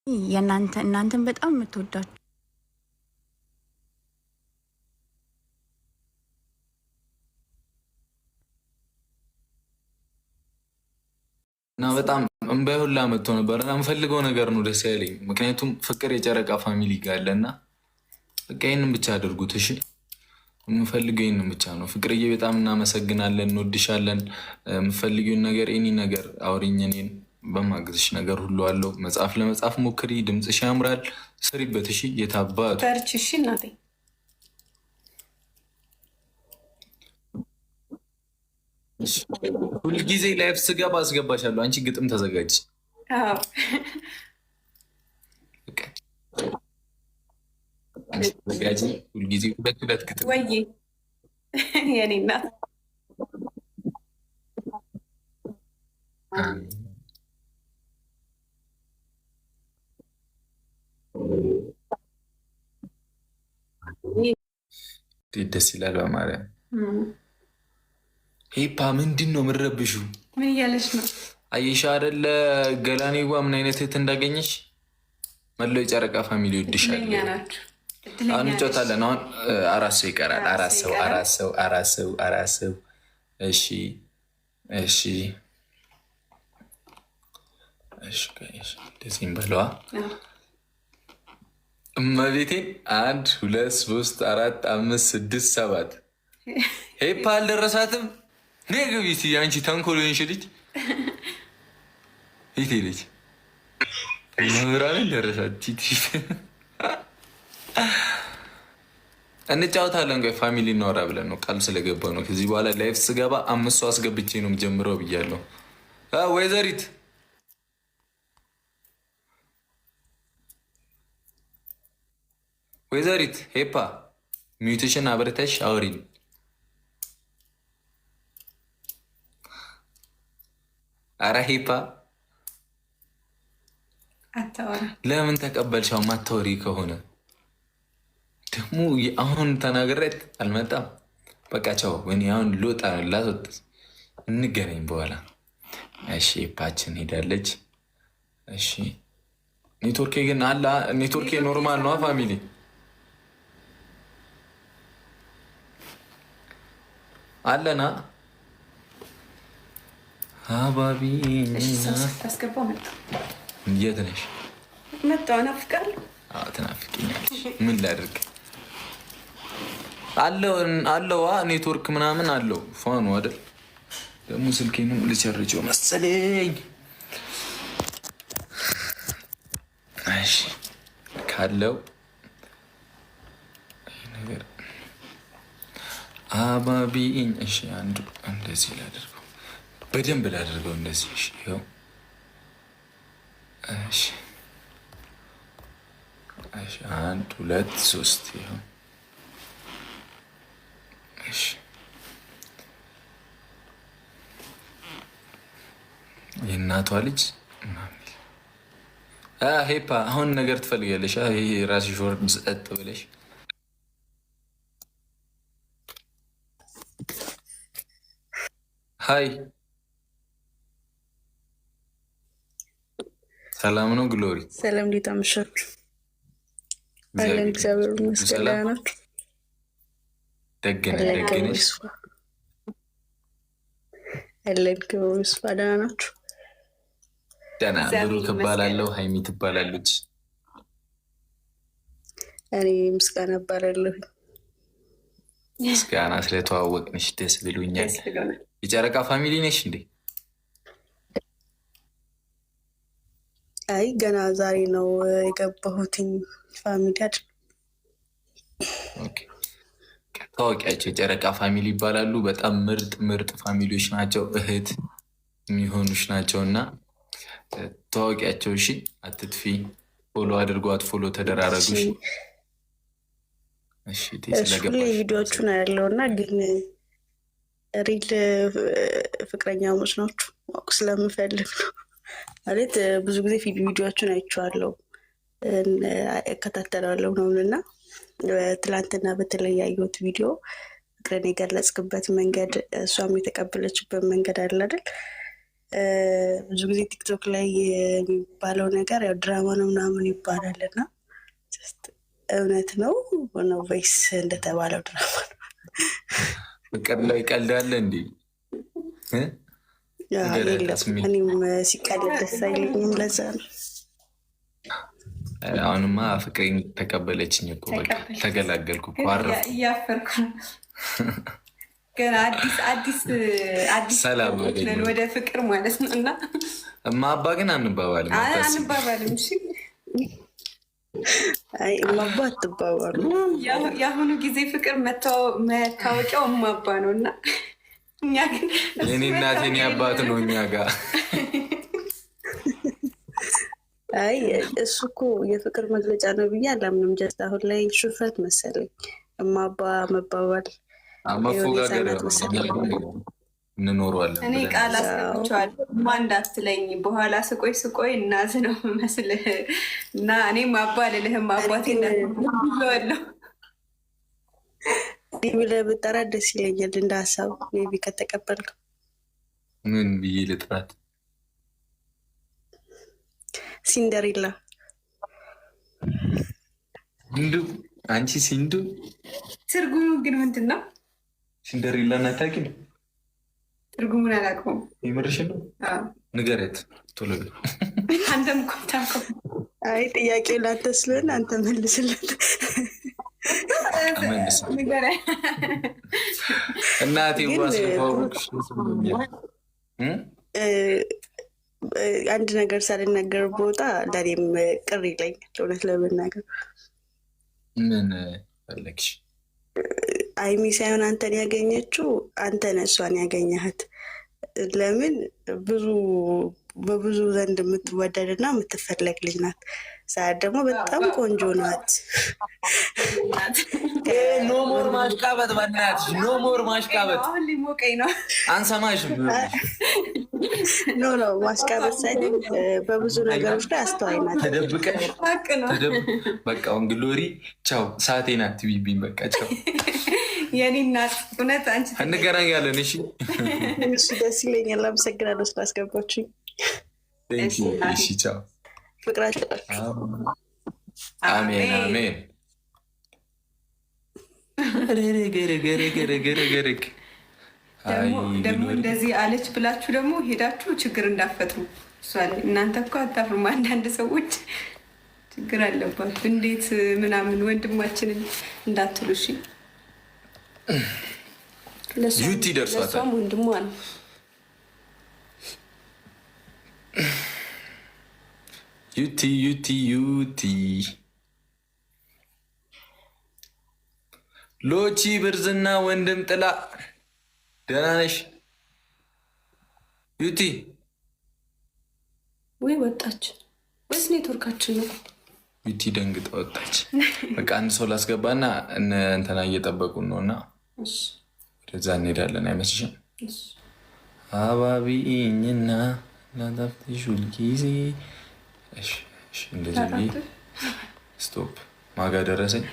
እናንተን በጣም የምትወዳችሁ እና በጣም እምባይ ሁላ መጥቶ ነበር እና የምፈልገው ነገር ነው ደስ ያለኝ። ምክንያቱም ፍቅር የጨረቃ ፋሚሊ ጋር አለ እና በቃ ይህንን ብቻ አድርጉት እሺ። የምፈልገው ይህንን ብቻ ነው። ፍቅርዬ በጣም እናመሰግናለን፣ እንወድሻለን። የምፈልጊውን ነገር ኤኒ ነገር አውሪኝ፣ እኔን በማግዝሽ ነገር ሁሉ አለው። መጽሐፍ ለመጻፍ ሞክሪ፣ ድምፅሽ ያምራል፣ ስሪበት እሺ። የታባቱ በርቺ እሺ እናቴ። ሁልጊዜ ላይፍ ስገባ አስገባሻለሁ። አንቺ ግጥም ተዘጋጅ። ተዘጋጅ። ሁልጊዜ ሁለት ግጥም ወይ የኔ እናት ደስ ይላል። በማርያም ሄፓ ምንድን ነው የምትረብሹ? ምን እያለች ነው? አየሻ አይደለ ገላኔዋ ምን አይነት እህት እንዳገኘሽ። መላው የጨረቃ ፋሚሊ ይወድሻል። አሁን እንጫወታለን። አሁን አራት ሰው ይቀራል። አራት ሰው። እሺ እንደዚህም በለዋ። እመቤቴን 1 2 3 4 5 6 7 ሄፓ አልደረሳትም። ግቢት አንቺ ተንኮሎንሽ ልጅ ይቴ ልጅ መምህራንን ደረሳት። እንጫወታለን። ቆይ ፋሚሊ እናወራ ብለን ነው ቃል ስለገባ ነው። ከዚህ በኋላ ላይፍ ስገባ 5 ሰው አስገብቼ ነው የምጀምረው ብያለሁ። ወይዘሪት ሄፓ ሚዩትሽን አብርተሽ አውሪን። አረ ሄፓ ለምን ተቀበልሻው? ማታወሪ ከሆነ ደግሞ አሁን ተናግሬት አልመጣም። በቃ ቻው። ወይኔ አሁን ልወጣ ላስወጥ፣ እንገናኝ በኋላ። እሺ ሄፓችን ሄዳለች። እሺ ኔትወርኬ ግን አላ ኔትወርኬ ኖርማል ነው ፋሚሊ አለና አባቢ የት ነሽ? መጣሁ። ናፍቃለሁ። ትናፍቂኛለሽ። ምን ላድርግ? አለዋ ኔትወርክ ምናምን አለው። ፋኑ አይደል? ደግሞ ስልኬንም ልቸርቸው መሰለኝ። እሺ ካለው ነገር አባቢኝ። እሺ አንዱ እንደዚህ ላደርገው፣ በደንብ ላደርገው እንደዚህ። እሺ ይኸው። እሺ 1 2 3 ይኸው። እሺ የእናቷ ልጅ ሄፓ አሁን ነገር ትፈልጋለሽ? ይሄ ራስሽ ወርድ ጸጥ ብለሽ ሀይ ሰላም ነው? ግሎሪ ሰላም፣ እንዴት አመሻችሁ? አለን እግዚአብሔር ይመስገን። ደህና ናችሁ? ደግነሽ አለን ክብሩ ይስፋ። ደህና ናችሁ? ደህና። ብሩክ እባላለሁ። ሀይሚ ትባላለች። እኔ ምስጋና እባላለሁ። ምስጋና ስለተዋወቅንሽ ደስ ብሎኛል። የጨረቃ ፋሚሊ ነሽ እንዴ? አይ ገና ዛሬ ነው የገባሁትኝ ፋሚሊ አይደል? ታዋቂያቸው የጨረቃ ፋሚሊ ይባላሉ። በጣም ምርጥ ፋሚሊዎች ናቸው። እህት የሚሆኑሽ ናቸው እና ታዋቂያቸው። እሺ አትጥፊ። ፎሎ አድርጓት፣ ፎሎ ተደራረጉሽ። ሁሌ ቪዲዮቹን ያለው እና ግን ሪል ፍቅረኛሞች ናችሁ ማወቅ ስለምፈልግ ነው። ማለት ብዙ ጊዜ ቪዲዮዎችን አይቼዋለሁ፣ እከታተላለሁ ነው እና ትላንትና በተለይ ያየሁት ቪዲዮ ፍቅርን የገለጽክበት መንገድ፣ እሷም የተቀበለችበት መንገድ አለ አይደል? ብዙ ጊዜ ቲክቶክ ላይ የሚባለው ነገር ያው ድራማ ነው ምናምን ይባላል እና እውነት ነው ወይስ እንደተባለው ድራማ ነው? ፍቅር ላይ ቀልዳለ እንዴ? እኔም ሲቀልድ ደስ አይለኝም። ለዛ ነው። አሁንማ ፍቅሬን ተቀበለችኝ እኮ በቃ ተገላገልኩ እኮ እያፈርኩ ገና አዲስ ሰላም ወደ ፍቅር ማለት ነው። እና እማባ ግን አንባባልም። እሺ አይ እማባ አትባባሉ። የአሁኑ ጊዜ ፍቅር መታወቂያው እማባ ነው እና እኛ ግን የኔ እናት የኔ አባት ነው እኛ ጋር። አይ እሱ እኮ የፍቅር መግለጫ ነው ብዬ አላምንም። ጀስት አሁን ላይ ሹፈት መሰለኝ እማባ መባባል መፎጋገር እንኖረዋለን። እኔ ቃል አስገብቼዋለሁ ማ እንዳትለኝ በኋላ ስቆይ እናት ነው መስልህ እና እኔም አባ ልልህም አባቴ እንዳለሁ ብለህ ብጠራት ደስ ይለኛል። እንደ ሀሳብ ሜቢ ከተቀበልከው ምን ብዬ ልጥራት? ሲንደሪላ ሲንዱ። አንቺ ሲንዱ ትርጉሙ ግን ምንድን ነው? ሲንደሪላ እናታቂ ነው። ትርጉሙን አላውቀውም። የምርሽን ነው? ንገረት ቶሎ። አንተም እኮ ታውቀው። አይ ጥያቄው ላንተ ስለሆነ አንተ መልስለት። እናቴ አንድ ነገር ሳልናገር ቦታ ለእኔም ቅር ይለኛል። እውነት ለመናገር ምን ፈለግሽ? አይሚ ሳይሆን አንተን ያገኘችው አንተ ነህ እሷን ያገኘሃት። ለምን በብዙ ዘንድ የምትወደድ እና የምትፈለግ ልጅ ናት። ሰዓት ደግሞ በጣም ቆንጆ ናት። ኖ ሞር ማሽቃበጥ፣ በእናትሽ ኖ ሞር ማሽቃበጥ። ሊሞቀኝ ነው። አንሰማሽም። ኖ ማሽቃበጥ ሳይሆን በብዙ ነገሮች ላይ አስተዋይ ናት። ተደብቀሽ በቃ ግሎሪ ቻው፣ ሰዓቴ ናት ቢቢኝ። በቃ ቻው የኔ እናት። እውነት አንቺ እንገናኛለን። እሺ ደስ ይለኛል። አመሰግናለሁ ስላስገባችኝ። እሺ ቻው። ፍቅራችሁ አሜን አሜን። ደግሞ እንደዚህ አለች ብላችሁ ደግሞ ሄዳችሁ ችግር እንዳፈጥሩ እሷ ላይ። እናንተ እኮ አታፍሩም። አንዳንድ ሰዎች ችግር አለባችሁ እንዴት ምናምን ወንድማችንን እንዳትሉ እሺ። ዩቲ ደርሷታል። ወንድሟ ነው። ዩቲ ሎቺ ብርዝና ወንድም ጥላ ደህና ነሽ ዩቲ? ወይ ወጣች ወይስ ኔትወርካችን ነው? ዩቲ ደንግጣ ወጣች። በቃ አንድ ሰው ላስገባና እንትና እየጠበቁን ነው እና ወደዛ እንሄዳለን። አይመስልሽም? አባቢኝና ላታፍትሽ ሁልጊዜ እንደዚህ ስቶፕ ማጋ ደረሰኝ።